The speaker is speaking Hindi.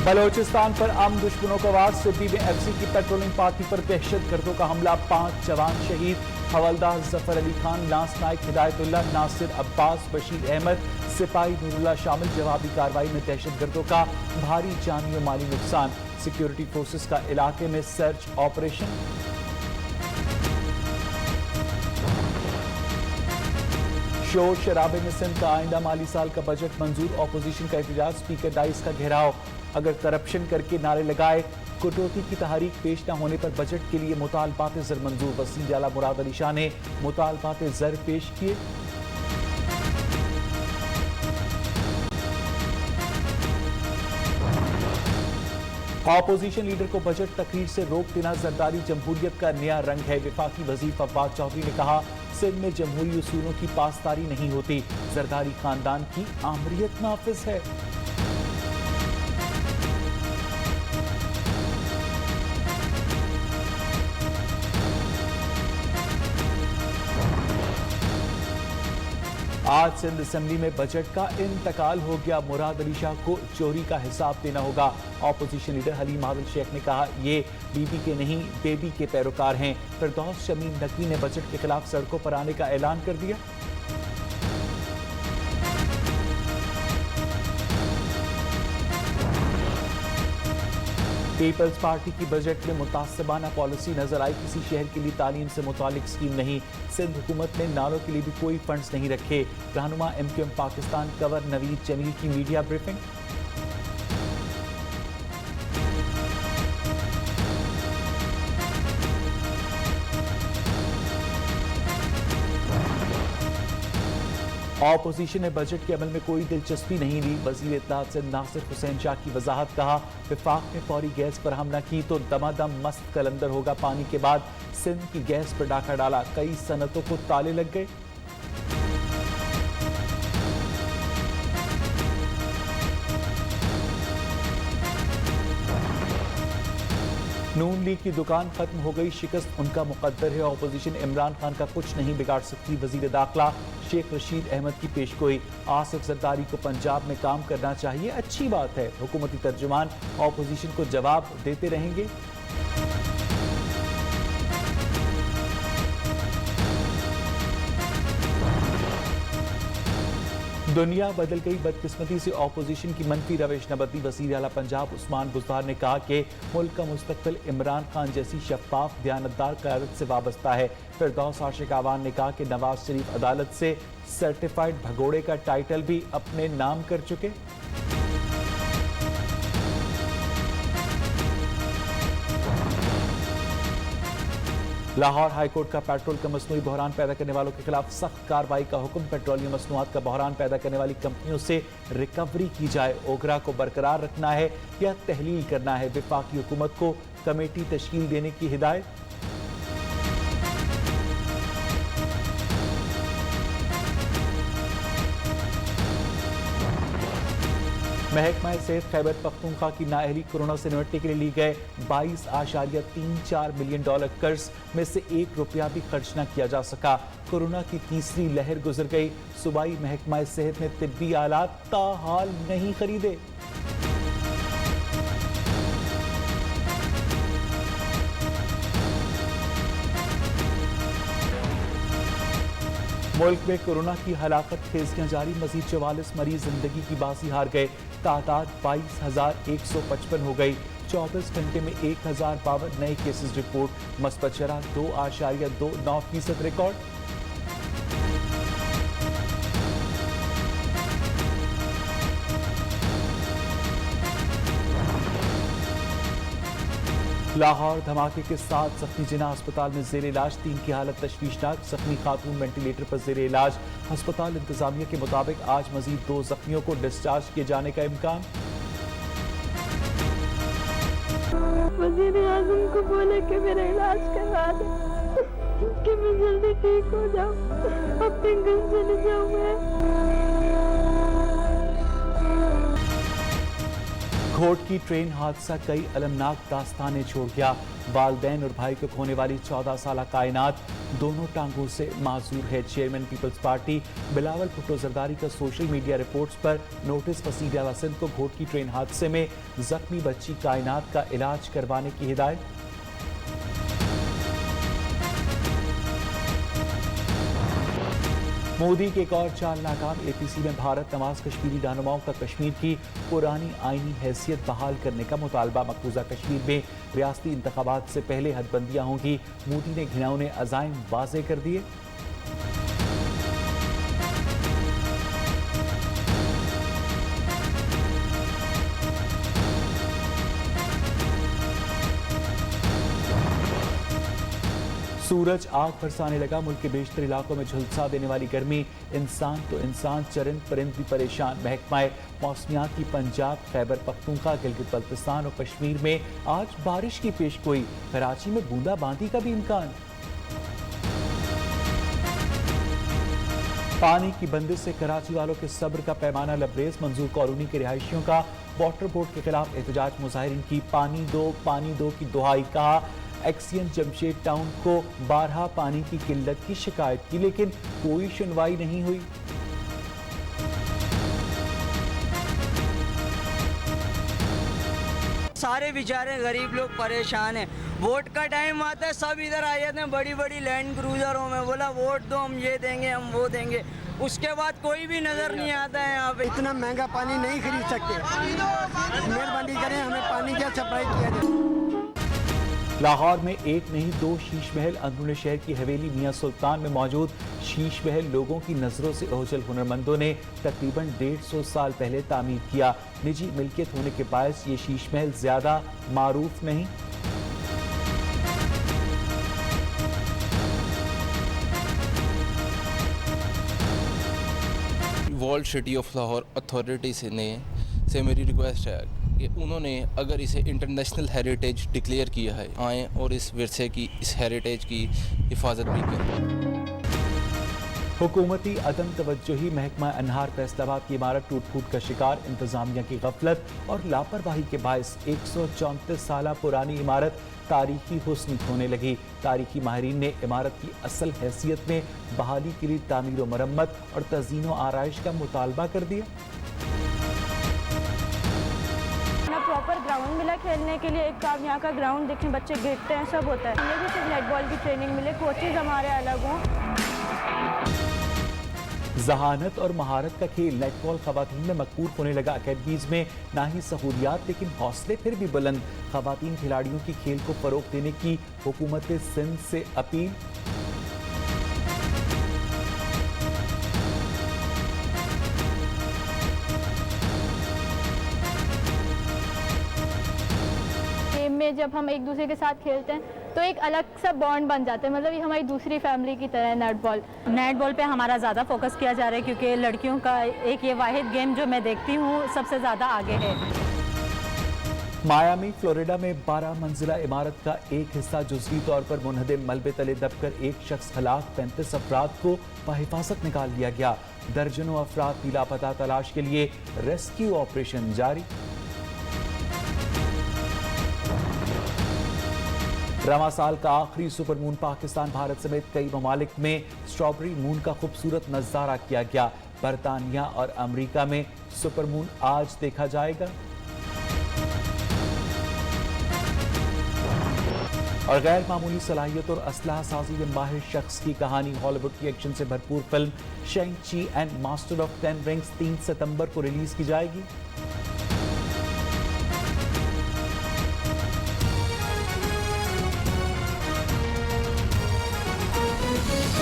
बलोचिस्तान पर आम दुश्मनों का वार। सिड्नी में एफसी की पेट्रोलिंग पार्टी पर दहशतगर्दों का हमला, 5 जवान शहीद। हवलदार जफर अली खान, लांस नाइक हिदायतुल्ला, नासिर अब्बास, बशीर अहमद, सिपाही नूरुल्लाह शामिल। जवाबी कार्रवाई में दहशतगर्दों का भारी जानी और माली नुकसान। सिक्योरिटी फोर्सेस का इलाके में सर्च ऑपरेशन। शोर शराबे में सिंध का आइंदा माली साल का बजट मंजूर। ऑपोजिशन का एहतजाज, स्पीकर डाइस का घेराव। अगर करप्शन करके नारे लगाए, कटौती की तहरीक पेश न होने पर बजट के लिए मुतालबात ज़र मंजूर। वसीम जाला मुराद अली शाह ने मुतालबात ज़र पेश किए। ऑपोजिशन लीडर को बजट तकरीर से रोक देना जरदारी जमहूरियत का नया रंग है। वफाकी वजीर फवाद चौधरी ने कहा, सिंध में जमहूरी उसूलों की पासदारी नहीं होती, जरदारी खानदान की आमरीत नाफिज है। आज सिंध असेंबली में बजट का इंतकाल हो गया। मुराद अली शाह को चोरी का हिसाब देना होगा। ऑपोजिशन लीडर हलीम आदिल शेख ने कहा, ये बीबी के नहीं बेबी के पैरोकार हैं। फिरदौस शमीम नकवी ने बजट के खिलाफ सड़कों पर आने का ऐलान कर दिया। पीपल्स पार्टी की बजट में मुतासबाना पॉलिसी नजर आई। किसी शहर के लिए तालीम से मुतालिक स्कीम नहीं। सिंध हुकूमत ने नालों के लिए भी कोई फंड्स नहीं रखे। रहनुमा MQM पाकिस्तान कवर नवीद जमील की मीडिया ब्रीफिंग। ऑपोजिशन ने बजट के अमल में कोई दिलचस्पी नहीं ली। वजीर इत्तलात सिंध नासिर हुसैन शाह की वजाहत, कहा, विफाक ने फौरी गैस पर हमला की तो दमादम मस्त कलंदर होगा। पानी के बाद सिंध की गैस पर डाका डाला, कई सनतों को ताले लग गए। नून लीग की दुकान खत्म हो गई, शिकस्त उनका मुकद्दर है। ऑपोजिशन इमरान खान का कुछ नहीं बिगाड़ सकती। वजीर दाखिला शेख रशीद अहमद की पेशगोई, आसिफ जरदारी को पंजाब में काम करना चाहिए, अच्छी बात है। हुकूमती तर्जुमान ऑपोजिशन को जवाब देते रहेंगे। दुनिया बदल गई, बदकिस्मती से ऑपोजिशन की मनफी रविश न बदली। वज़ीर आला पंजाब उस्मान बुज़दार ने कहा कि मुल्क का मुस्तकबिल इमरान खान जैसी शफाफ दयानतदार क़यादत से वाबस्ता है। फिरदौस आशिक आवान ने कहा कि नवाज शरीफ अदालत से सर्टिफाइड भगोड़े का टाइटल भी अपने नाम कर चुके। लाहौर हाईकोर्ट का पेट्रोल का मसनूई बहरान पैदा करने वालों के खिलाफ सख्त कार्रवाई का हुक्म। पेट्रोलियम मसनूआत का बहरान पैदा करने वाली कंपनियों से रिकवरी की जाए। ओगरा को बरकरार रखना है या तहलील करना है। वफाकी हुकूमत को कमेटी तश्कील देने की हिदायत। महकमा सेहत खैबर पख्तूनख्वा की नाअहली, कोरोना से निपटने के लिए ली गए $22.34 मिलियन कर्ज में से ₹1 भी खर्च न किया जा सका। कोरोना की तीसरी लहर गुजर गई, सूबाई महकमा सेहत ने तिब्बी आलात ताहाल नहीं खरीदे। मुल्क में कोरोना की हलाकत खेजियां जारी, मजीद 44 मरीज जिंदगी की बाजी हार गए। तादाद 22,155 हो गई। 24 घंटे में 1052 नए केसेस रिपोर्ट। मस्बत शरह 2.29% रिकॉर्ड। लाहौर धमाके के साथ जख्मी जिना अस्पताल में जेर इलाज, 3 की हालत तशवीशनाक। जख्मी खातून वेंटिलेटर पर जेर इलाज। अस्पताल इंतजामिया के मुताबिक आज मजीद 2 जख्मियों को डिस्चार्ज किए जाने का इम्कान। वज़ीर आज़म को बोले कि मेरा इलाज करवा दे, कि मैं जल्दी ठीक हो जाऊँ, अपने घर चले जाऊँ मैं। घोट की ट्रेन हादसा कई अलमनाक दास्तानें छोड़ गया। वालदैन और भाई को खोने वाली 14 साल कायनात दोनों टांगों से माजूर है। चेयरमैन पीपल्स पार्टी बिलावल भुट्टो जरदारी का सोशल मीडिया रिपोर्ट्स पर नोटिस। वसीम आला सिंध को घोट की ट्रेन हादसे में जख्मी बच्ची कायनात का इलाज करवाने की हिदायत। मोदी के एक और चाल नाकाम। एपीसी में भारत नवाज कश्मीरी रहनुमाओं का कश्मीर की पुरानी आईनी हैसियत बहाल करने का मुतालबा। मकबूजा कश्मीर में रियासती इंतखाबात से पहले हदबंदियां होंगी। मोदी ने घिनौने अज़ाइम वाज़े कर दिए। सूरज आग बरसाने लगा। मुल्क के बेशतर इलाकों में झुलसा देने वाली गर्मी। इंसान तो इंसान, चरिंद परिंद भी परेशान। महकमाए मौसमियात की पंजाब, खैबर पख्तूनख्वा, गिलगित बल्तिस्तान और कश्मीर में आज बारिश की पेशगोई। कराची में बूंदाबांदी का भी इम्कान। पानी की बंदिश से कराची वालों के सब्र का पैमाना लबरेज। मंजूर कॉलोनी के रिहायशियों का वाटर बोर्ड के खिलाफ एहतजाज। मुजाहिरीन की पानी दो की दुहाई। कहा एक्सियन जमशेद टाउन को 12 पानी की किल्लत की शिकायत की, लेकिन कोई सुनवाई नहीं हुई। सारे बेचारे गरीब लोग परेशान हैं। वोट का टाइम आता है, सब इधर आ जाते हैं बड़ी बड़ी लैंड क्रूजरों में। बोला वोट दो, हम ये देंगे, हम वो देंगे। उसके बाद कोई भी नजर नहीं आता है यहाँ पे। इतना महंगा पानी नहीं खरीद सकते। मेहरबानी करें, हमें पानी क्या सप्लाई किया जाए। लाहौर में एक नहीं दो शीश महल। अंदरूनी शहर की हवेली मियां सुल्तान में मौजूद शीश महल लोगों की नजरों से ओझल। हुनरमंदों ने तकरीबन 150 साल पहले तामीर किया। निजी मिल्कियत होने के बायस ये शीश महल ज्यादा मारूफ नहीं। World city of Lahore authority से मेरी रिक्वेस्ट है कि उन्होंने अगर इसे इंटरनेशनल हेरिटेज डिक्लेयर किया है, आएँ और इस विरसे की, इस हेरिटेज की हिफाजत भी करें। हुकूमती अदम तवज्जोही। महकमा अनहार फैसलाबाद की इमारत टूट फूट का शिकार। इंतजामिया की गफलत और लापरवाही के बायस 134 साल पुरानी इमारत तारीखी हुस्न खोने लगी। तारीखी माहिरीन ने इमारत की असल हैसियत में बहाली के लिए तामीर व मरम्मत और तज़ीन व आराइश का मुतालबा कर दिया। प्रॉपर ग्राउंड मिला खेलने के लिए। एक काम यहाँ का ग्राउंड देखें, बच्चे गिरते हैं, सब होता है। हमें भी सिर्फ नेटबॉल की ट्रेनिंग मिले, कोचेज हमारे अलग हों। जहानत और महारत का खेल। नेटबॉल खवातीन में मकबूल होने लगा। अकेडमीज में ना ही सहूलियात, लेकिन हौसले फिर भी बुलंद। खवातीन खिलाड़ियों की खेल को फरोग देने की हुकूमत सिंध से अपील। में जब हम एक दूसरे के साथ खेलते हैं तो एक अलग सा बॉन्ड बन जाता है। मतलब ये हमारी दूसरी फैमिली की तरह है नेटबॉल पे हमारा ज़्यादा फोकस किया जा रहा है, क्योंकि लड़कियों का एक ये वाहिद गेम जो मैं देखती हूँ सबसे ज़्यादा आगे है। मायामी फ्लोरिडा में 12 मंजिला इमारत का एक हिस्सा जुज़वी तौर पर मुनहदिम मलबे तले दबकर एक शख्स हलाक। 35 अफराद को बहिफाजत निकाल लिया गया। दर्जनों अफराद लापता। तलाश के लिए रेस्क्यू ऑपरेशन जारी। रवा साल का आखिरी सुपर मून पाकिस्तान भारत समेत कई ममालिक में स्ट्रॉबेरी मून का खूबसूरत नजारा किया गया। बरतानिया और अमेरिका में सुपर मून आज देखा जाएगा। और गैर मामूली सलाहियत और असलाह साजी में माहिर शख्स की कहानी। हॉलीवुड की एक्शन से भरपूर फिल्म शेंग ची एंड मास्टर ऑफ 10 रिंग्स 3 सितंबर को रिलीज की जाएगी।